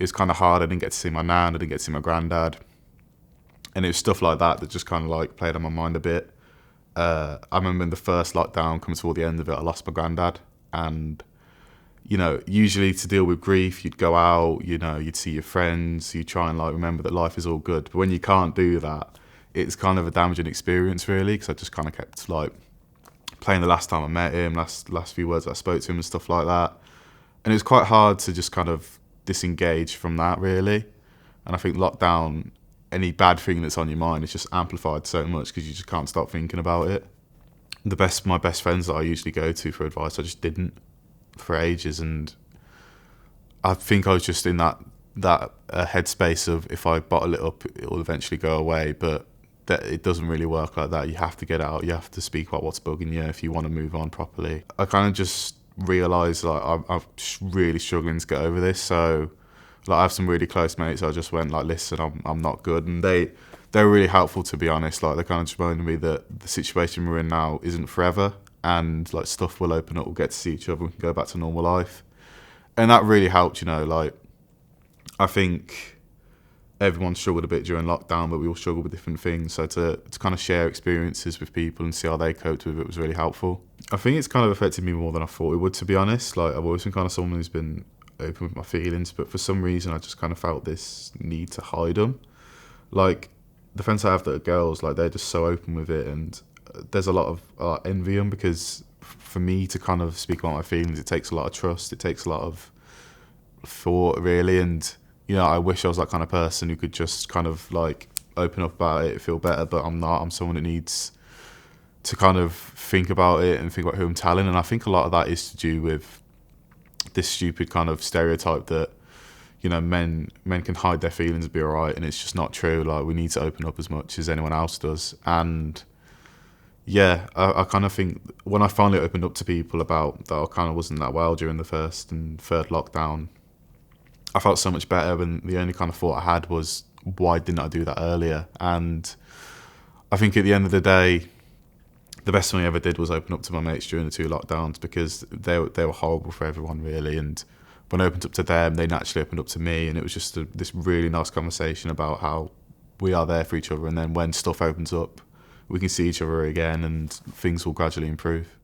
was kind of hard. I didn't get to see my nan, I didn't get to see my granddad. And it was stuff like that that just kind of like played on my mind a bit. I remember in the first lockdown, coming toward the end of it, I lost my granddad. And, you know, usually to deal with grief, you'd go out, you know, you'd see your friends, you try and like remember that life is all good. But when you can't do that, it's kind of a damaging experience, really, because I just kind of kept like playing the last time I met him, last few words I spoke to him and stuff like that. And it was quite hard to just kind of disengage from that, really. And I think lockdown, any bad thing that's on your mind is just amplified so much because you just can't stop thinking about it. My best friends that I usually go to for advice, I just didn't for ages. And I think I was just in that headspace of if I bottle it up, it will eventually go away. But that it doesn't really work like that. You have to get out. You have to speak about what's bugging you if you want to move on properly. I kind of just realised like I'm really struggling to get over this. So like I have some really close mates. I just went like, listen, I'm not good, and they were really helpful, to be honest. Like they kind of just reminded me that the situation we're in now isn't forever, and like stuff will open up. We'll get to see each other. We can go back to normal life, and that really helped. You know, like I think everyone struggled a bit during lockdown, but we all struggled with different things. So to kind of share experiences with people and see how they coped with it was really helpful. I think it's kind of affected me more than I thought it would, to be honest. Like I've always been kind of someone who's been open with my feelings, but for some reason I just kind of felt this need to hide them. Like the friends I have that are girls, like they're just so open with it, and there's a lot of envy them, because for me to kind of speak about my feelings, it takes a lot of trust, it takes a lot of thought, really. And you know, I wish I was that kind of person who could just kind of like open up about it, feel better, but I'm not. I'm someone that needs to kind of think about it and think about who I'm telling. And I think a lot of that is to do with this stupid kind of stereotype that, you know, men can hide their feelings and be all right, and it's just not true. Like we need to open up as much as anyone else does. And yeah, I kind of think when I finally opened up to people about that I kind of wasn't that well during the first and third lockdown, I felt so much better, and the only kind of thought I had was, why didn't I do that earlier? And I think at the end of the day, the best thing I ever did was open up to my mates during the 2 lockdowns, because they were horrible for everyone, really. And when I opened up to them, they naturally opened up to me, and it was just this really nice conversation about how we are there for each other, and then when stuff opens up, we can see each other again and things will gradually improve.